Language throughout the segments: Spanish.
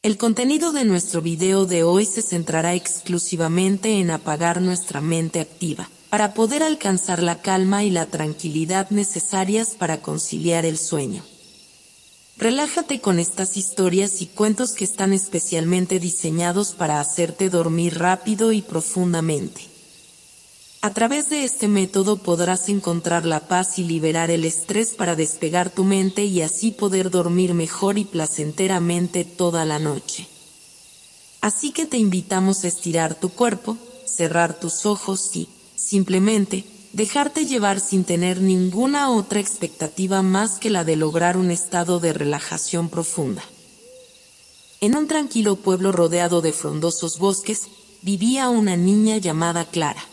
El contenido de nuestro video de hoy se centrará exclusivamente en apagar nuestra mente activa, para poder alcanzar la calma y la tranquilidad necesarias para conciliar el sueño. Relájate con estas historias y cuentos que están especialmente diseñados para hacerte dormir rápido y profundamente. A través de este método podrás encontrar la paz y liberar el estrés para despegar tu mente y así poder dormir mejor y placenteramente toda la noche. Así que te invitamos a estirar tu cuerpo, cerrar tus ojos y, simplemente, dejarte llevar sin tener ninguna otra expectativa más que la de lograr un estado de relajación profunda. En un tranquilo pueblo rodeado de frondosos bosques, vivía una niña llamada Clara.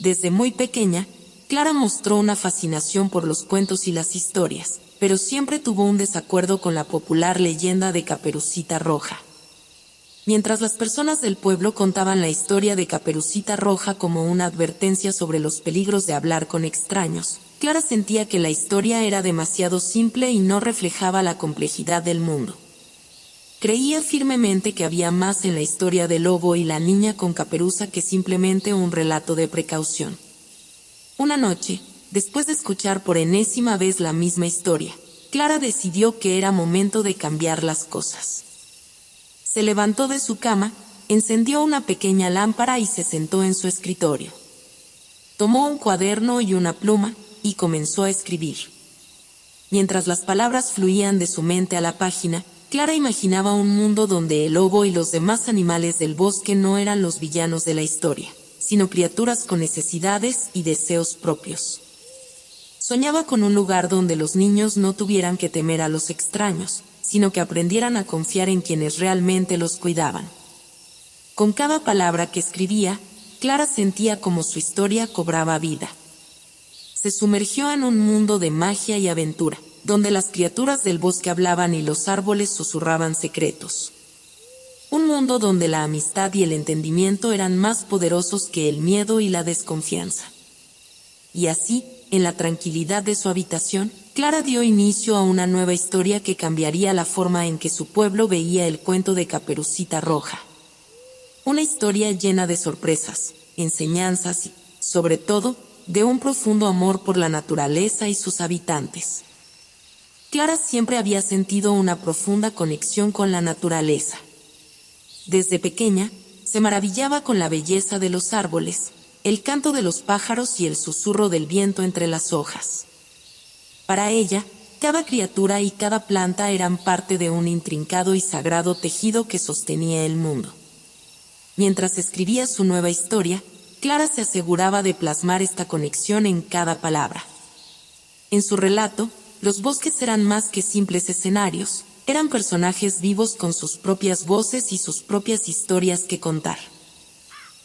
Desde muy pequeña, Clara mostró una fascinación por los cuentos y las historias, pero siempre tuvo un desacuerdo con la popular leyenda de Caperucita Roja. Mientras las personas del pueblo contaban la historia de Caperucita Roja como una advertencia sobre los peligros de hablar con extraños, Clara sentía que la historia era demasiado simple y no reflejaba la complejidad del mundo. Creía firmemente que había más en la historia del lobo y la niña con caperuza que simplemente un relato de precaución. Una noche, después de escuchar por enésima vez la misma historia, Clara decidió que era momento de cambiar las cosas. Se levantó de su cama, encendió una pequeña lámpara y se sentó en su escritorio. Tomó un cuaderno y una pluma y comenzó a escribir. Mientras las palabras fluían de su mente a la página, Clara imaginaba un mundo donde el lobo y los demás animales del bosque no eran los villanos de la historia, sino criaturas con necesidades y deseos propios. Soñaba con un lugar donde los niños no tuvieran que temer a los extraños, sino que aprendieran a confiar en quienes realmente los cuidaban. Con cada palabra que escribía, Clara sentía como su historia cobraba vida. Se sumergió en un mundo de magia y aventura, donde las criaturas del bosque hablaban y los árboles susurraban secretos. Un mundo donde la amistad y el entendimiento eran más poderosos que el miedo y la desconfianza. Y así, en la tranquilidad de su habitación, Clara dio inicio a una nueva historia que cambiaría la forma en que su pueblo veía el cuento de Caperucita Roja. Una historia llena de sorpresas, enseñanzas y, sobre todo, de un profundo amor por la naturaleza y sus habitantes. Clara siempre había sentido una profunda conexión con la naturaleza. Desde pequeña, se maravillaba con la belleza de los árboles, el canto de los pájaros y el susurro del viento entre las hojas. Para ella, cada criatura y cada planta eran parte de un intrincado y sagrado tejido que sostenía el mundo. Mientras escribía su nueva historia, Clara se aseguraba de plasmar esta conexión en cada palabra. En su relato, los bosques eran más que simples escenarios, eran personajes vivos con sus propias voces y sus propias historias que contar.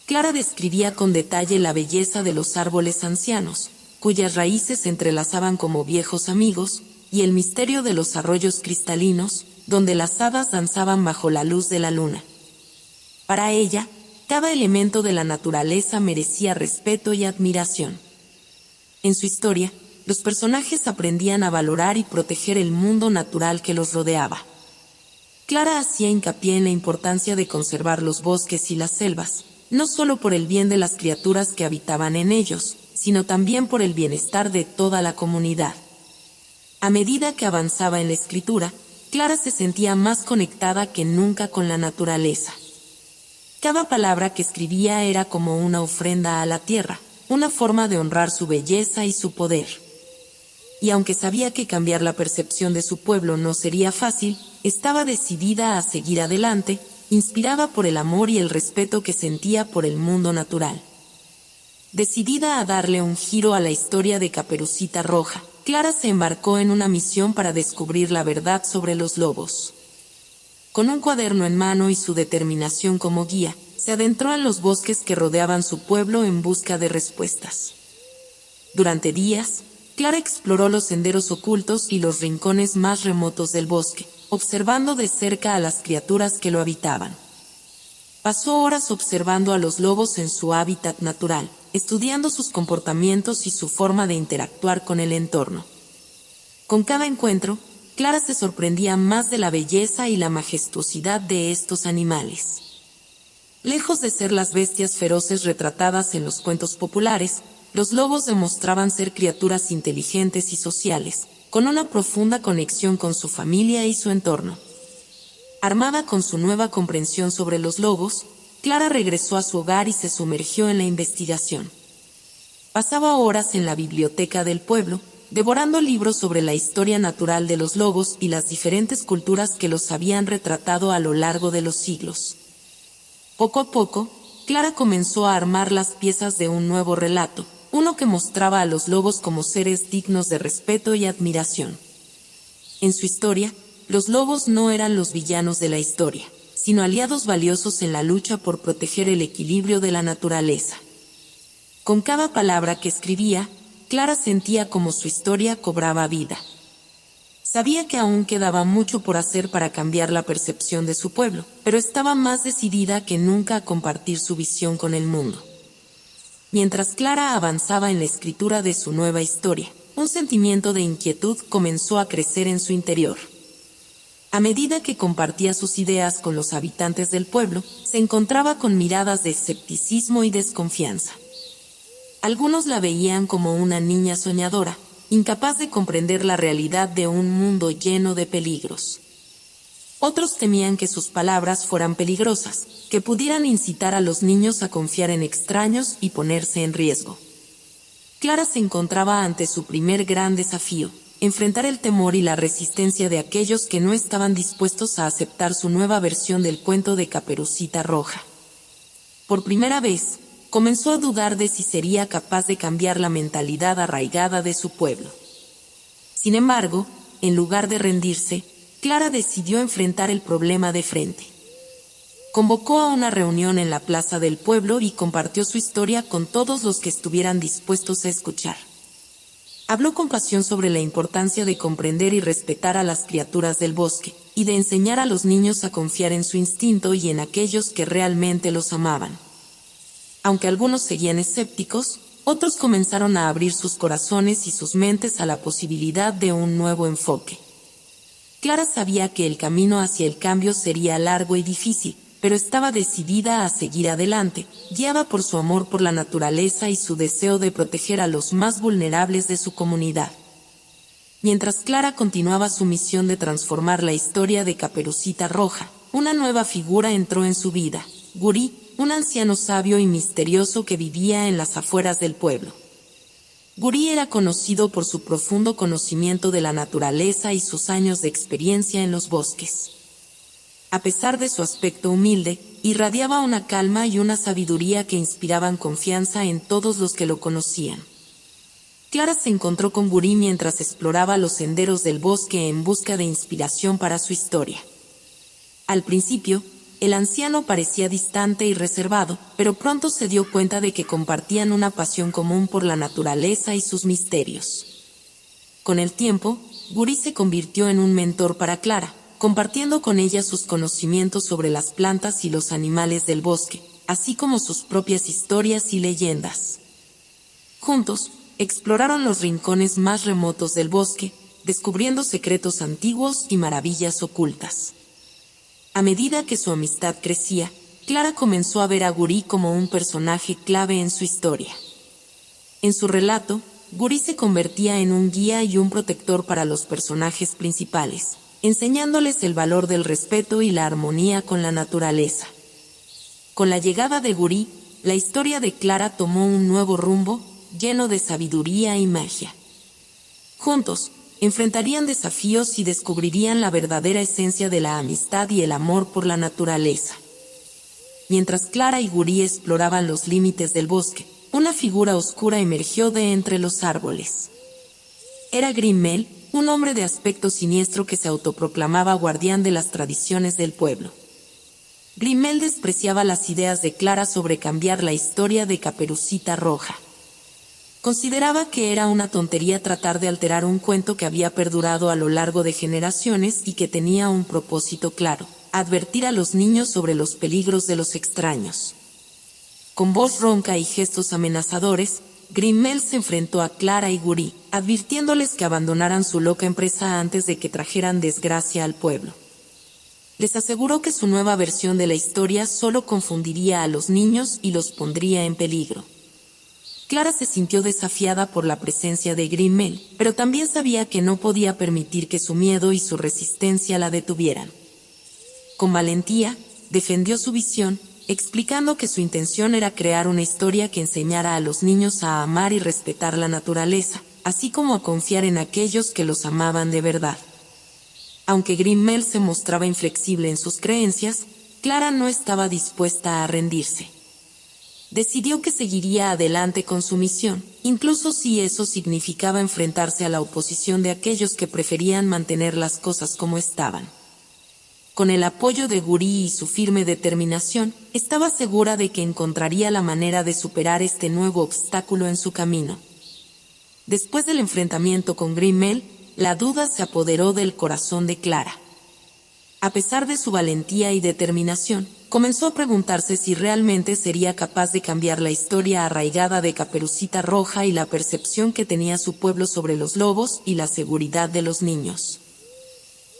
Clara describía con detalle la belleza de los árboles ancianos, cuyas raíces se entrelazaban como viejos amigos, y el misterio de los arroyos cristalinos, donde las hadas danzaban bajo la luz de la luna. Para ella, cada elemento de la naturaleza merecía respeto y admiración. En su historia, los personajes aprendían a valorar y proteger el mundo natural que los rodeaba. Clara hacía hincapié en la importancia de conservar los bosques y las selvas, no solo por el bien de las criaturas que habitaban en ellos, sino también por el bienestar de toda la comunidad. A medida que avanzaba en la escritura, Clara se sentía más conectada que nunca con la naturaleza. Cada palabra que escribía era como una ofrenda a la tierra, una forma de honrar su belleza y su poder. Y aunque sabía que cambiar la percepción de su pueblo no sería fácil, estaba decidida a seguir adelante, inspirada por el amor y el respeto que sentía por el mundo natural. Decidida a darle un giro a la historia de Caperucita Roja, Clara se embarcó en una misión para descubrir la verdad sobre los lobos. Con un cuaderno en mano y su determinación como guía, se adentró en los bosques que rodeaban su pueblo en busca de respuestas. Durante días, Clara exploró los senderos ocultos y los rincones más remotos del bosque, observando de cerca a las criaturas que lo habitaban. Pasó horas observando a los lobos en su hábitat natural, estudiando sus comportamientos y su forma de interactuar con el entorno. Con cada encuentro, Clara se sorprendía más de la belleza y la majestuosidad de estos animales. Lejos de ser las bestias feroces retratadas en los cuentos populares, los lobos demostraban ser criaturas inteligentes y sociales, con una profunda conexión con su familia y su entorno. Armada con su nueva comprensión sobre los lobos, Clara regresó a su hogar y se sumergió en la investigación. Pasaba horas en la biblioteca del pueblo, devorando libros sobre la historia natural de los lobos y las diferentes culturas que los habían retratado a lo largo de los siglos. Poco a poco, Clara comenzó a armar las piezas de un nuevo relato, uno que mostraba a los lobos como seres dignos de respeto y admiración. En su historia, los lobos no eran los villanos de la historia, sino aliados valiosos en la lucha por proteger el equilibrio de la naturaleza. Con cada palabra que escribía, Clara sentía como su historia cobraba vida. Sabía que aún quedaba mucho por hacer para cambiar la percepción de su pueblo, pero estaba más decidida que nunca a compartir su visión con el mundo. Mientras Clara avanzaba en la escritura de su nueva historia, un sentimiento de inquietud comenzó a crecer en su interior. A medida que compartía sus ideas con los habitantes del pueblo, se encontraba con miradas de escepticismo y desconfianza. Algunos la veían como una niña soñadora, incapaz de comprender la realidad de un mundo lleno de peligros. Otros temían que sus palabras fueran peligrosas, que pudieran incitar a los niños a confiar en extraños y ponerse en riesgo. Clara se encontraba ante su primer gran desafío: enfrentar el temor y la resistencia de aquellos que no estaban dispuestos a aceptar su nueva versión del cuento de Caperucita Roja. Por primera vez, comenzó a dudar de si sería capaz de cambiar la mentalidad arraigada de su pueblo. Sin embargo, en lugar de rendirse, Clara decidió enfrentar el problema de frente. Convocó a una reunión en la plaza del pueblo y compartió su historia con todos los que estuvieran dispuestos a escuchar. Habló con pasión sobre la importancia de comprender y respetar a las criaturas del bosque, y de enseñar a los niños a confiar en su instinto y en aquellos que realmente los amaban. Aunque algunos seguían escépticos, otros comenzaron a abrir sus corazones y sus mentes a la posibilidad de un nuevo enfoque. Clara sabía que el camino hacia el cambio sería largo y difícil, pero estaba decidida a seguir adelante, guiada por su amor por la naturaleza y su deseo de proteger a los más vulnerables de su comunidad. Mientras Clara continuaba su misión de transformar la historia de Caperucita Roja, una nueva figura entró en su vida: Gurí, un anciano sabio y misterioso que vivía en las afueras del pueblo. Gurí era conocido por su profundo conocimiento de la naturaleza y sus años de experiencia en los bosques. A pesar de su aspecto humilde, irradiaba una calma y una sabiduría que inspiraban confianza en todos los que lo conocían. Clara se encontró con Gurí mientras exploraba los senderos del bosque en busca de inspiración para su historia. Al principio, el anciano parecía distante y reservado, pero pronto se dio cuenta de que compartían una pasión común por la naturaleza y sus misterios. Con el tiempo, Gurí se convirtió en un mentor para Clara, compartiendo con ella sus conocimientos sobre las plantas y los animales del bosque, así como sus propias historias y leyendas. Juntos, exploraron los rincones más remotos del bosque, descubriendo secretos antiguos y maravillas ocultas. A medida que su amistad crecía, Clara comenzó a ver a Gurí como un personaje clave en su historia. En su relato, Gurí se convertía en un guía y un protector para los personajes principales, enseñándoles el valor del respeto y la armonía con la naturaleza. Con la llegada de Gurí, la historia de Clara tomó un nuevo rumbo, lleno de sabiduría y magia. Juntos, enfrentarían desafíos y descubrirían la verdadera esencia de la amistad y el amor por la naturaleza. Mientras Clara y Gurí exploraban los límites del bosque, una figura oscura emergió de entre los árboles. Era Grimel, un hombre de aspecto siniestro que se autoproclamaba guardián de las tradiciones del pueblo. Grimel despreciaba las ideas de Clara sobre cambiar la historia de Caperucita Roja. Consideraba que era una tontería tratar de alterar un cuento que había perdurado a lo largo de generaciones y que tenía un propósito claro: advertir a los niños sobre los peligros de los extraños. Con voz ronca y gestos amenazadores, Grimmel se enfrentó a Clara y Guri, advirtiéndoles que abandonaran su loca empresa antes de que trajeran desgracia al pueblo. Les aseguró que su nueva versión de la historia solo confundiría a los niños y los pondría en peligro. Clara se sintió desafiada por la presencia de Grimmel, pero también sabía que no podía permitir que su miedo y su resistencia la detuvieran. Con valentía, defendió su visión, explicando que su intención era crear una historia que enseñara a los niños a amar y respetar la naturaleza, así como a confiar en aquellos que los amaban de verdad. Aunque Grimmel se mostraba inflexible en sus creencias, Clara no estaba dispuesta a rendirse. Decidió que seguiría adelante con su misión, incluso si eso significaba enfrentarse a la oposición de aquellos que preferían mantener las cosas como estaban. Con el apoyo de Guri y su firme determinación, estaba segura de que encontraría la manera de superar este nuevo obstáculo en su camino. Después del enfrentamiento con Grimmel, la duda se apoderó del corazón de Clara. A pesar de su valentía y determinación, comenzó a preguntarse si realmente sería capaz de cambiar la historia arraigada de Caperucita Roja y la percepción que tenía su pueblo sobre los lobos y la seguridad de los niños.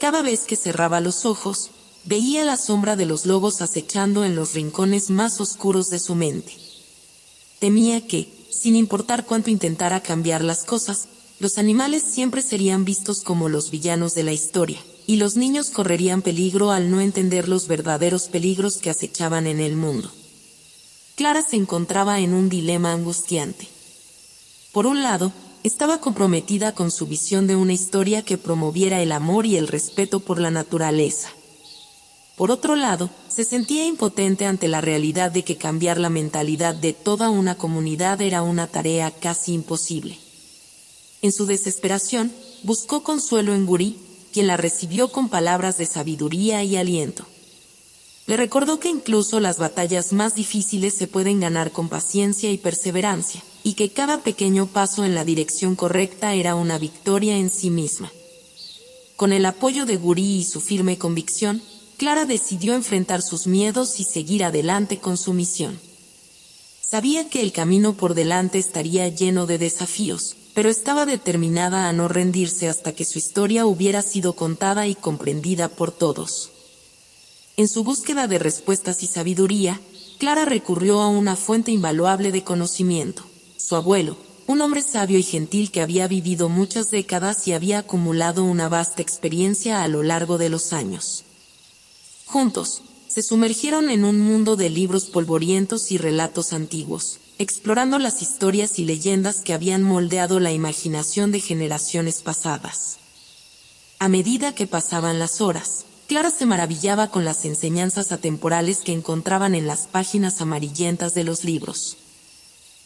Cada vez que cerraba los ojos, veía la sombra de los lobos acechando en los rincones más oscuros de su mente. Temía que, sin importar cuánto intentara cambiar las cosas, los animales siempre serían vistos como los villanos de la historia, y los niños correrían peligro al no entender los verdaderos peligros que acechaban en el mundo. Clara se encontraba en un dilema angustiante. Por un lado, estaba comprometida con su visión de una historia que promoviera el amor y el respeto por la naturaleza. Por otro lado, se sentía impotente ante la realidad de que cambiar la mentalidad de toda una comunidad era una tarea casi imposible. En su desesperación, buscó consuelo en Guri, quien la recibió con palabras de sabiduría y aliento. Le recordó que incluso las batallas más difíciles se pueden ganar con paciencia y perseverancia, y que cada pequeño paso en la dirección correcta era una victoria en sí misma. Con el apoyo de Guri y su firme convicción, Clara decidió enfrentar sus miedos y seguir adelante con su misión. Sabía que el camino por delante estaría lleno de desafíos, pero estaba determinada a no rendirse hasta que su historia hubiera sido contada y comprendida por todos. En su búsqueda de respuestas y sabiduría, Clara recurrió a una fuente invaluable de conocimiento: su abuelo, un hombre sabio y gentil que había vivido muchas décadas y había acumulado una vasta experiencia a lo largo de los años. Juntos, se sumergieron en un mundo de libros polvorientos y relatos antiguos, explorando las historias y leyendas que habían moldeado la imaginación de generaciones pasadas. A medida que pasaban las horas, Clara se maravillaba con las enseñanzas atemporales que encontraban en las páginas amarillentas de los libros.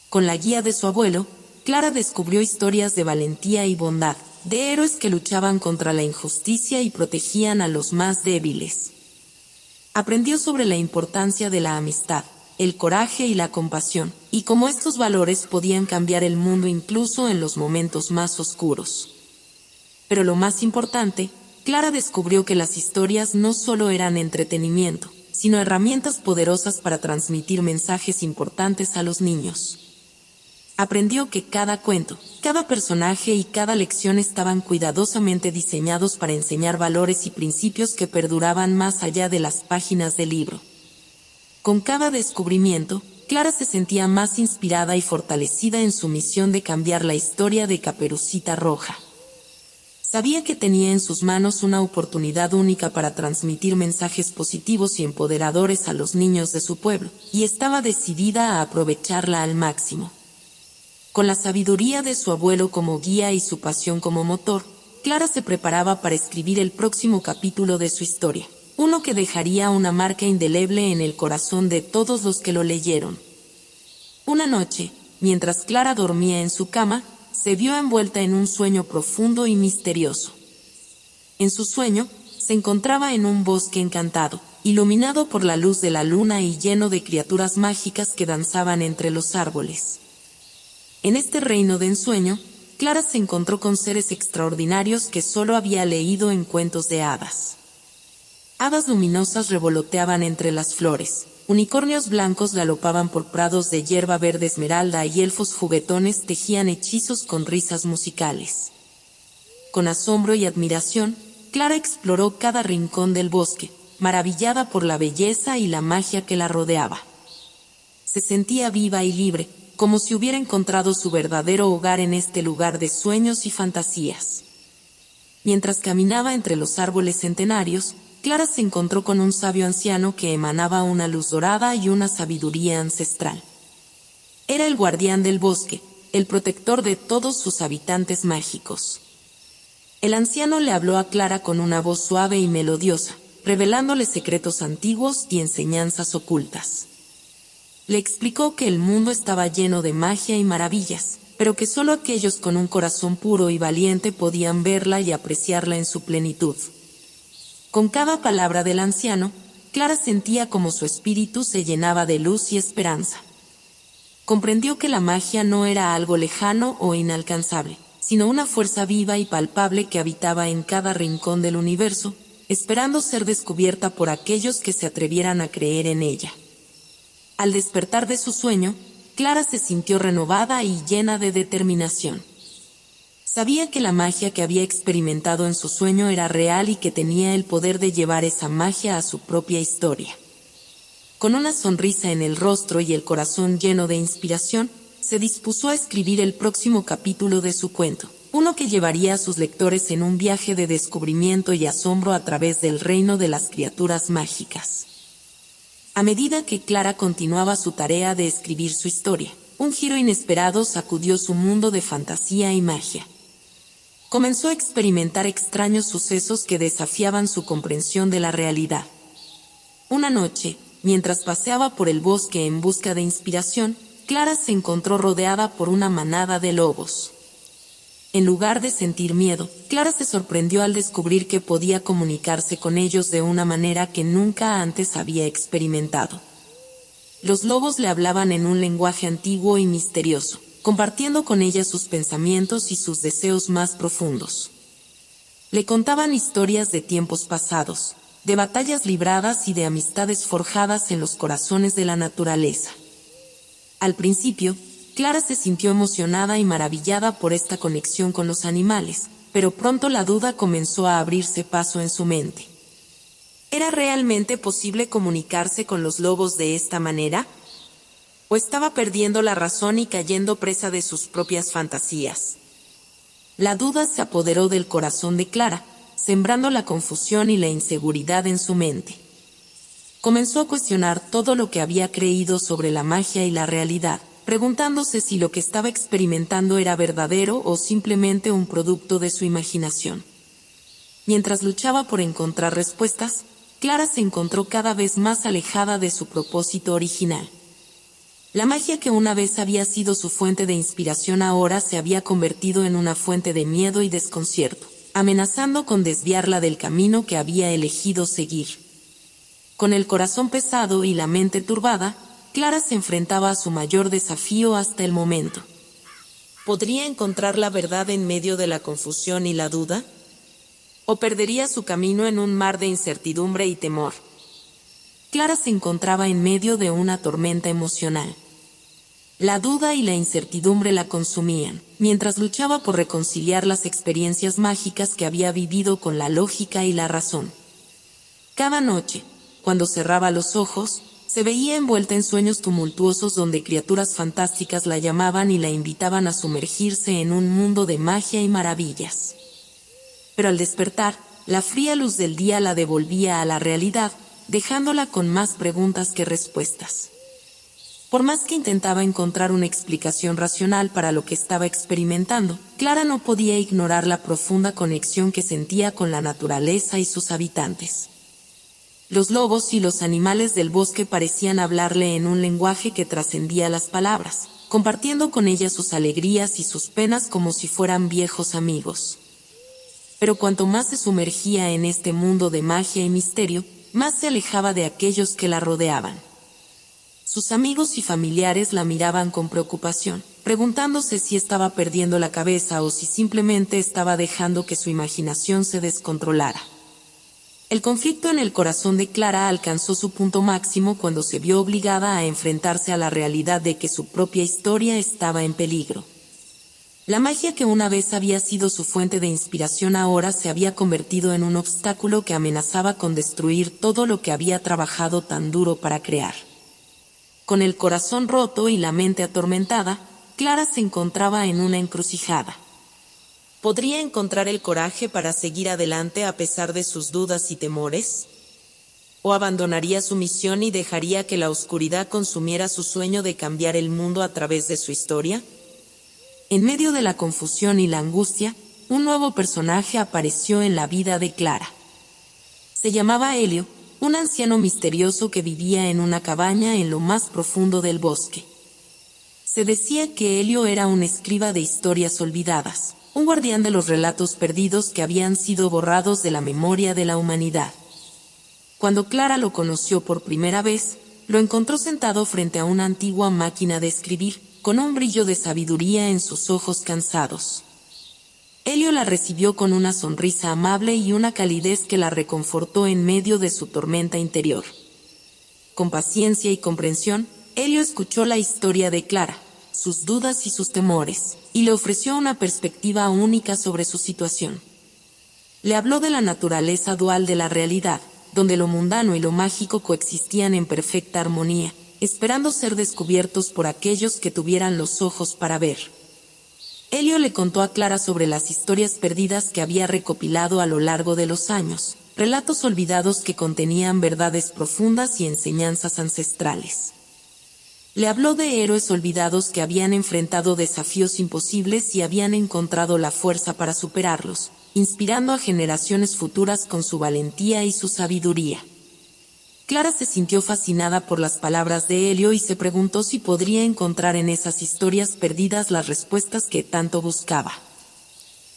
Con la guía de su abuelo, Clara descubrió historias de valentía y bondad, de héroes que luchaban contra la injusticia y protegían a los más débiles. Aprendió sobre la importancia de la amistad, el coraje y la compasión, y cómo estos valores podían cambiar el mundo incluso en los momentos más oscuros. Pero lo más importante, Clara descubrió que las historias no solo eran entretenimiento, sino herramientas poderosas para transmitir mensajes importantes a los niños. Aprendió que cada cuento, cada personaje y cada lección estaban cuidadosamente diseñados para enseñar valores y principios que perduraban más allá de las páginas del libro. Con cada descubrimiento, Clara se sentía más inspirada y fortalecida en su misión de cambiar la historia de Caperucita Roja. Sabía que tenía en sus manos una oportunidad única para transmitir mensajes positivos y empoderadores a los niños de su pueblo, y estaba decidida a aprovecharla al máximo. Con la sabiduría de su abuelo como guía y su pasión como motor, Clara se preparaba para escribir el próximo capítulo de su historia, uno que dejaría una marca indeleble en el corazón de todos los que lo leyeron. Una noche, mientras Clara dormía en su cama, se vio envuelta en un sueño profundo y misterioso. En su sueño, se encontraba en un bosque encantado, iluminado por la luz de la luna y lleno de criaturas mágicas que danzaban entre los árboles. En este reino de ensueño, Clara se encontró con seres extraordinarios que solo había leído en cuentos de hadas. Hadas luminosas revoloteaban entre las flores, unicornios blancos galopaban por prados de hierba verde esmeralda y elfos juguetones tejían hechizos con risas musicales. Con asombro y admiración, Clara exploró cada rincón del bosque, maravillada por la belleza y la magia que la rodeaba. Se sentía viva y libre, como si hubiera encontrado su verdadero hogar en este lugar de sueños y fantasías. Mientras caminaba entre los árboles centenarios, Clara se encontró con un sabio anciano que emanaba una luz dorada y una sabiduría ancestral. Era el guardián del bosque, el protector de todos sus habitantes mágicos. El anciano le habló a Clara con una voz suave y melodiosa, revelándole secretos antiguos y enseñanzas ocultas. Le explicó que el mundo estaba lleno de magia y maravillas, pero que solo aquellos con un corazón puro y valiente podían verla y apreciarla en su plenitud. Con cada palabra del anciano, Clara sentía como su espíritu se llenaba de luz y esperanza. Comprendió que la magia no era algo lejano o inalcanzable, sino una fuerza viva y palpable que habitaba en cada rincón del universo, esperando ser descubierta por aquellos que se atrevieran a creer en ella. Al despertar de su sueño, Clara se sintió renovada y llena de determinación. Sabía que la magia que había experimentado en su sueño era real y que tenía el poder de llevar esa magia a su propia historia. Con una sonrisa en el rostro y el corazón lleno de inspiración, se dispuso a escribir el próximo capítulo de su cuento, uno que llevaría a sus lectores en un viaje de descubrimiento y asombro a través del reino de las criaturas mágicas. A medida que Clara continuaba su tarea de escribir su historia, un giro inesperado sacudió su mundo de fantasía y magia. Comenzó a experimentar extraños sucesos que desafiaban su comprensión de la realidad. Una noche, mientras paseaba por el bosque en busca de inspiración, Clara se encontró rodeada por una manada de lobos. En lugar de sentir miedo, Clara se sorprendió al descubrir que podía comunicarse con ellos de una manera que nunca antes había experimentado. Los lobos le hablaban en un lenguaje antiguo y misterioso, compartiendo con ella sus pensamientos y sus deseos más profundos. Le contaban historias de tiempos pasados, de batallas libradas y de amistades forjadas en los corazones de la naturaleza. Al principio, Clara se sintió emocionada y maravillada por esta conexión con los animales, pero pronto la duda comenzó a abrirse paso en su mente. ¿Era realmente posible comunicarse con los lobos de esta manera? ¿O estaba perdiendo la razón y cayendo presa de sus propias fantasías? La duda se apoderó del corazón de Clara, sembrando la confusión y la inseguridad en su mente. Comenzó a cuestionar todo lo que había creído sobre la magia y la realidad, preguntándose si lo que estaba experimentando era verdadero o simplemente un producto de su imaginación. Mientras luchaba por encontrar respuestas, Clara se encontró cada vez más alejada de su propósito original. La magia que una vez había sido su fuente de inspiración ahora se había convertido en una fuente de miedo y desconcierto, amenazando con desviarla del camino que había elegido seguir. Con el corazón pesado y la mente turbada, Clara se enfrentaba a su mayor desafío hasta el momento. ¿Podría encontrar la verdad en medio de la confusión y la duda? ¿O perdería su camino en un mar de incertidumbre y temor? Clara se encontraba en medio de una tormenta emocional. La duda y la incertidumbre la consumían, mientras luchaba por reconciliar las experiencias mágicas que había vivido con la lógica y la razón. Cada noche, cuando cerraba los ojos, se veía envuelta en sueños tumultuosos donde criaturas fantásticas la llamaban y la invitaban a sumergirse en un mundo de magia y maravillas. Pero al despertar, la fría luz del día la devolvía a la realidad, dejándola con más preguntas que respuestas. Por más que intentaba encontrar una explicación racional para lo que estaba experimentando, Clara no podía ignorar la profunda conexión que sentía con la naturaleza y sus habitantes. Los lobos y los animales del bosque parecían hablarle en un lenguaje que trascendía las palabras, compartiendo con ella sus alegrías y sus penas como si fueran viejos amigos. Pero cuanto más se sumergía en este mundo de magia y misterio, más se alejaba de aquellos que la rodeaban. Sus amigos y familiares la miraban con preocupación, preguntándose si estaba perdiendo la cabeza o si simplemente estaba dejando que su imaginación se descontrolara. El conflicto en el corazón de Clara alcanzó su punto máximo cuando se vio obligada a enfrentarse a la realidad de que su propia historia estaba en peligro. La magia que una vez había sido su fuente de inspiración ahora se había convertido en un obstáculo que amenazaba con destruir todo lo que había trabajado tan duro para crear. Con el corazón roto y la mente atormentada, Clara se encontraba en una encrucijada. ¿Podría encontrar el coraje para seguir adelante a pesar de sus dudas y temores? ¿O abandonaría su misión y dejaría que la oscuridad consumiera su sueño de cambiar el mundo a través de su historia? En medio de la confusión y la angustia, un nuevo personaje apareció en la vida de Clara. Se llamaba Helio, un anciano misterioso que vivía en una cabaña en lo más profundo del bosque. Se decía que Helio era un escriba de historias olvidadas, un guardián de los relatos perdidos que habían sido borrados de la memoria de la humanidad. Cuando Clara lo conoció por primera vez, lo encontró sentado frente a una antigua máquina de escribir, con un brillo de sabiduría en sus ojos cansados. Helio la recibió con una sonrisa amable y una calidez que la reconfortó en medio de su tormenta interior. Con paciencia y comprensión, Helio escuchó la historia de Clara, sus dudas y sus temores, y le ofreció una perspectiva única sobre su situación. Le habló de la naturaleza dual de la realidad, donde lo mundano y lo mágico coexistían en perfecta armonía, esperando ser descubiertos por aquellos que tuvieran los ojos para ver. Helio le contó a Clara sobre las historias perdidas que había recopilado a lo largo de los años, relatos olvidados que contenían verdades profundas y enseñanzas ancestrales. Le habló de héroes olvidados que habían enfrentado desafíos imposibles y habían encontrado la fuerza para superarlos, inspirando a generaciones futuras con su valentía y su sabiduría. Clara se sintió fascinada por las palabras de Helio y se preguntó si podría encontrar en esas historias perdidas las respuestas que tanto buscaba.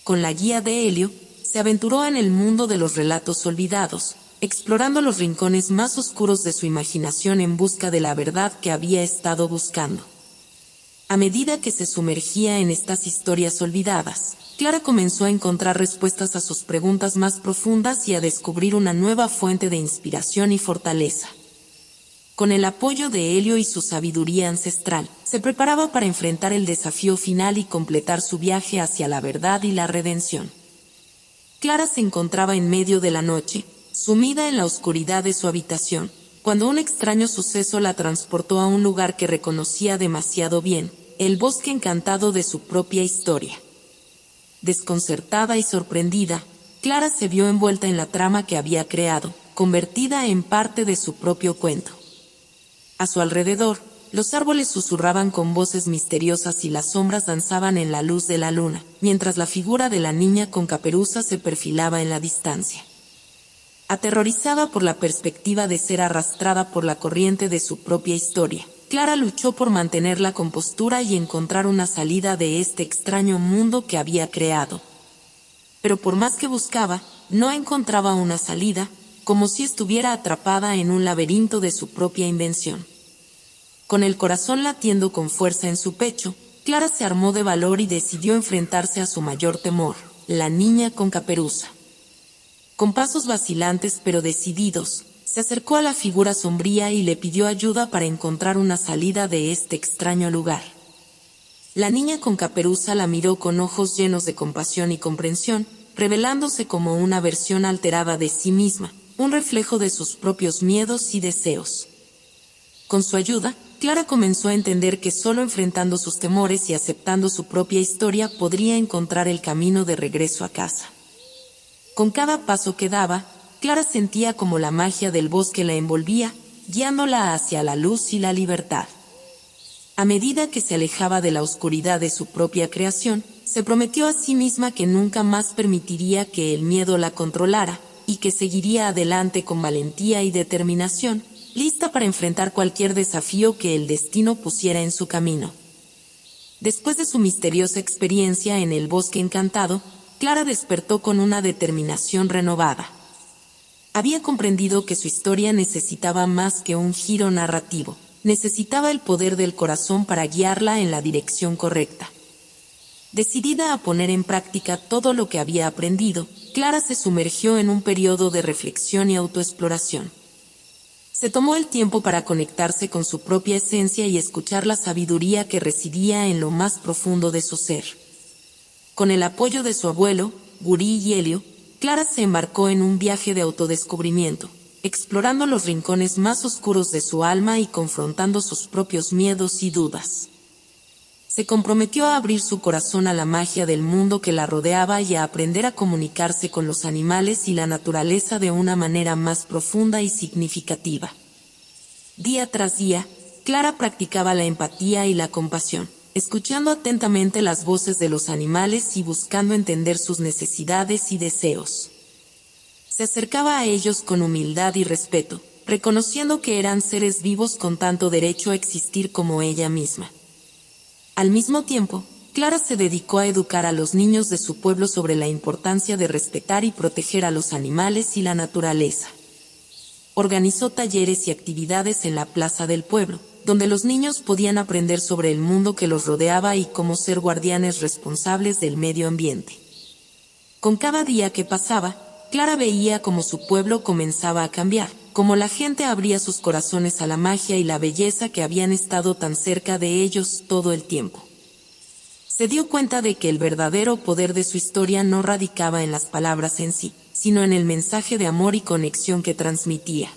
Con la guía de Helio, se aventuró en el mundo de los relatos olvidados, explorando los rincones más oscuros de su imaginación en busca de la verdad que había estado buscando. A medida que se sumergía en estas historias olvidadas, Clara comenzó a encontrar respuestas a sus preguntas más profundas y a descubrir una nueva fuente de inspiración y fortaleza. Con el apoyo de Helio y su sabiduría ancestral, se preparaba para enfrentar el desafío final y completar su viaje hacia la verdad y la redención. Clara se encontraba en medio de la noche, sumida en la oscuridad de su habitación, cuando un extraño suceso la transportó a un lugar que reconocía demasiado bien, el bosque encantado de su propia historia. Desconcertada y sorprendida, Clara se vio envuelta en la trama que había creado, convertida en parte de su propio cuento. A su alrededor, los árboles susurraban con voces misteriosas y las sombras danzaban en la luz de la luna, mientras la figura de la niña con caperuza se perfilaba en la distancia. Aterrorizada por la perspectiva de ser arrastrada por la corriente de su propia historia, Clara luchó por mantener la compostura y encontrar una salida de este extraño mundo que había creado. Pero por más que buscaba, no encontraba una salida, como si estuviera atrapada en un laberinto de su propia invención. Con el corazón latiendo con fuerza en su pecho, Clara se armó de valor y decidió enfrentarse a su mayor temor, la niña con caperuza. Con pasos vacilantes pero decididos, se acercó a la figura sombría y le pidió ayuda para encontrar una salida de este extraño lugar. La niña con caperuza la miró con ojos llenos de compasión y comprensión, revelándose como una versión alterada de sí misma, un reflejo de sus propios miedos y deseos. Con su ayuda, Clara comenzó a entender que solo enfrentando sus temores y aceptando su propia historia podría encontrar el camino de regreso a casa. Con cada paso que daba, Clara sentía como la magia del bosque la envolvía, guiándola hacia la luz y la libertad. A medida que se alejaba de la oscuridad de su propia creación, se prometió a sí misma que nunca más permitiría que el miedo la controlara, y que seguiría adelante con valentía y determinación, lista para enfrentar cualquier desafío que el destino pusiera en su camino. Después de su misteriosa experiencia en el bosque encantado, Clara despertó con una determinación renovada. Había comprendido que su historia necesitaba más que un giro narrativo, necesitaba el poder del corazón para guiarla en la dirección correcta. Decidida a poner en práctica todo lo que había aprendido, Clara se sumergió en un periodo de reflexión y autoexploración. Se tomó el tiempo para conectarse con su propia esencia y escuchar la sabiduría que residía en lo más profundo de su ser. Con el apoyo de su abuelo, Gurí y Helio, Clara se embarcó en un viaje de autodescubrimiento, explorando los rincones más oscuros de su alma y confrontando sus propios miedos y dudas. Se comprometió a abrir su corazón a la magia del mundo que la rodeaba y a aprender a comunicarse con los animales y la naturaleza de una manera más profunda y significativa. Día tras día, Clara practicaba la empatía y la compasión, escuchando atentamente las voces de los animales y buscando entender sus necesidades y deseos. Se acercaba a ellos con humildad y respeto, reconociendo que eran seres vivos con tanto derecho a existir como ella misma. Al mismo tiempo, Clara se dedicó a educar a los niños de su pueblo sobre la importancia de respetar y proteger a los animales y la naturaleza. Organizó talleres y actividades en la plaza del pueblo, donde los niños podían aprender sobre el mundo que los rodeaba y cómo ser guardianes responsables del medio ambiente. Con cada día que pasaba, Clara veía cómo su pueblo comenzaba a cambiar, cómo la gente abría sus corazones a la magia y la belleza que habían estado tan cerca de ellos todo el tiempo. Se dio cuenta de que el verdadero poder de su historia no radicaba en las palabras en sí, sino en el mensaje de amor y conexión que transmitía.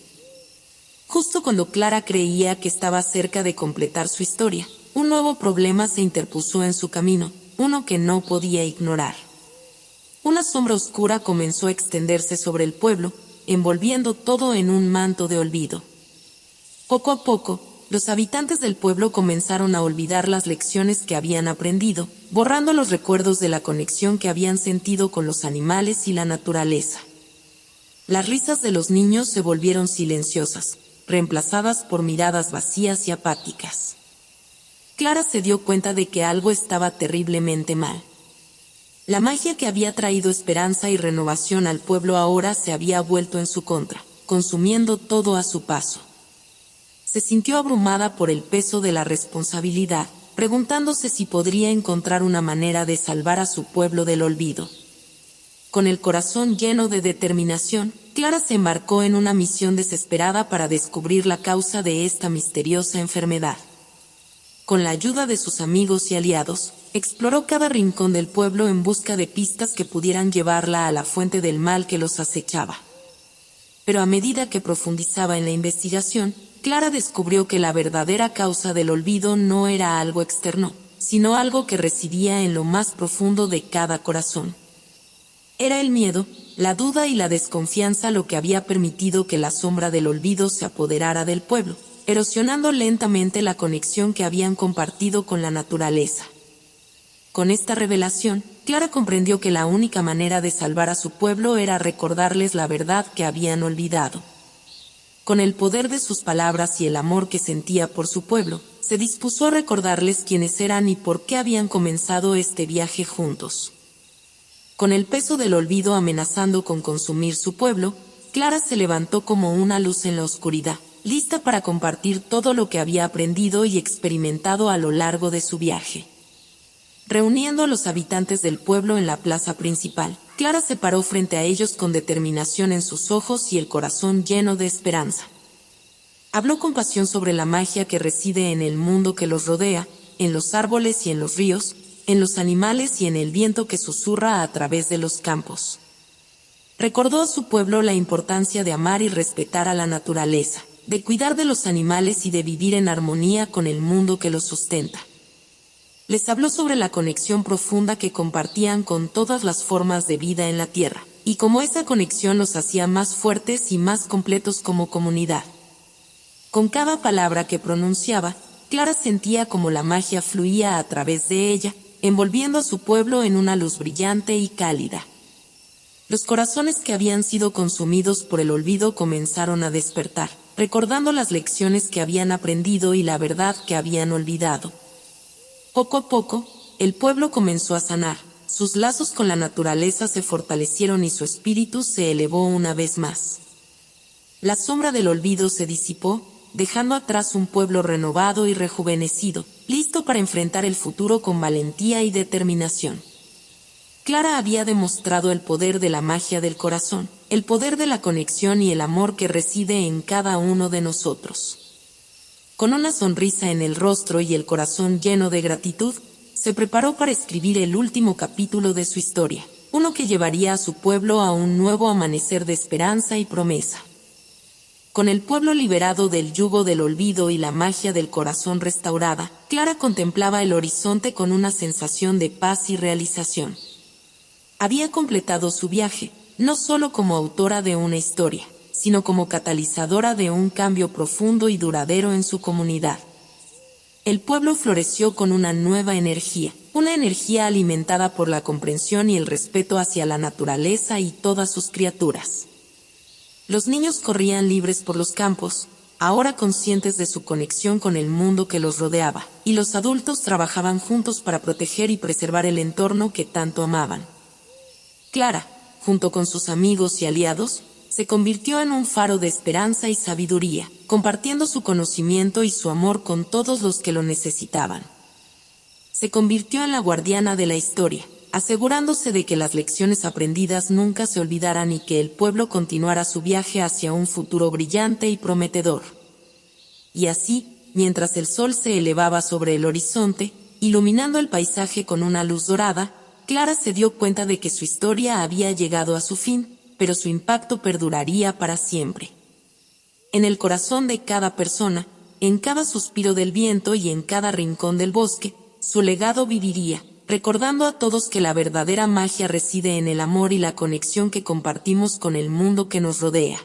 Justo cuando Clara creía que estaba cerca de completar su historia, un nuevo problema se interpuso en su camino, uno que no podía ignorar. Una sombra oscura comenzó a extenderse sobre el pueblo, envolviendo todo en un manto de olvido. Poco a poco, los habitantes del pueblo comenzaron a olvidar las lecciones que habían aprendido, borrando los recuerdos de la conexión que habían sentido con los animales y la naturaleza. Las risas de los niños se volvieron silenciosas, reemplazadas por miradas vacías y apáticas. Clara se dio cuenta de que algo estaba terriblemente mal. La magia que había traído esperanza y renovación al pueblo ahora se había vuelto en su contra, consumiendo todo a su paso. Se sintió abrumada por el peso de la responsabilidad, preguntándose si podría encontrar una manera de salvar a su pueblo del olvido. Con el corazón lleno de determinación, Clara se embarcó en una misión desesperada para descubrir la causa de esta misteriosa enfermedad. Con la ayuda de sus amigos y aliados, exploró cada rincón del pueblo en busca de pistas que pudieran llevarla a la fuente del mal que los acechaba. Pero a medida que profundizaba en la investigación, Clara descubrió que la verdadera causa del olvido no era algo externo, sino algo que residía en lo más profundo de cada corazón. Era el miedo, la duda y la desconfianza lo que había permitido que la sombra del olvido se apoderara del pueblo, erosionando lentamente la conexión que habían compartido con la naturaleza. Con esta revelación, Clara comprendió que la única manera de salvar a su pueblo era recordarles la verdad que habían olvidado. Con el poder de sus palabras y el amor que sentía por su pueblo, se dispuso a recordarles quiénes eran y por qué habían comenzado este viaje juntos. Con el peso del olvido amenazando con consumir su pueblo, Clara se levantó como una luz en la oscuridad, lista para compartir todo lo que había aprendido y experimentado a lo largo de su viaje. Reuniendo a los habitantes del pueblo en la plaza principal, Clara se paró frente a ellos con determinación en sus ojos y el corazón lleno de esperanza. Habló con pasión sobre la magia que reside en el mundo que los rodea, en los árboles y en los ríos, en los animales y en el viento que susurra a través de los campos. Recordó a su pueblo la importancia de amar y respetar a la naturaleza, de cuidar de los animales y de vivir en armonía con el mundo que los sustenta. Les habló sobre la conexión profunda que compartían con todas las formas de vida en la Tierra, y cómo esa conexión los hacía más fuertes y más completos como comunidad. Con cada palabra que pronunciaba, Clara sentía como la magia fluía a través de ella, envolviendo a su pueblo en una luz brillante y cálida. Los corazones que habían sido consumidos por el olvido comenzaron a despertar, recordando las lecciones que habían aprendido y la verdad que habían olvidado. Poco a poco, el pueblo comenzó a sanar, sus lazos con la naturaleza se fortalecieron y su espíritu se elevó una vez más. La sombra del olvido se disipó, dejando atrás un pueblo renovado y rejuvenecido, listo para enfrentar el futuro con valentía y determinación. Clara había demostrado el poder de la magia del corazón, el poder de la conexión y el amor que reside en cada uno de nosotros. Con una sonrisa en el rostro y el corazón lleno de gratitud, se preparó para escribir el último capítulo de su historia, uno que llevaría a su pueblo a un nuevo amanecer de esperanza y promesa. Con el pueblo liberado del yugo del olvido y la magia del corazón restaurada, Clara contemplaba el horizonte con una sensación de paz y realización. Había completado su viaje, no solo como autora de una historia, sino como catalizadora de un cambio profundo y duradero en su comunidad. El pueblo floreció con una nueva energía, una energía alimentada por la comprensión y el respeto hacia la naturaleza y todas sus criaturas. Los niños corrían libres por los campos, ahora conscientes de su conexión con el mundo que los rodeaba, y los adultos trabajaban juntos para proteger y preservar el entorno que tanto amaban. Clara, junto con sus amigos y aliados, se convirtió en un faro de esperanza y sabiduría, compartiendo su conocimiento y su amor con todos los que lo necesitaban. Se convirtió en la guardiana de la historia, asegurándose de que las lecciones aprendidas nunca se olvidaran y que el pueblo continuara su viaje hacia un futuro brillante y prometedor. Y así, mientras el sol se elevaba sobre el horizonte, iluminando el paisaje con una luz dorada, Clara se dio cuenta de que su historia había llegado a su fin, pero su impacto perduraría para siempre. En el corazón de cada persona, en cada suspiro del viento y en cada rincón del bosque, su legado viviría, recordando a todos que la verdadera magia reside en el amor y la conexión que compartimos con el mundo que nos rodea.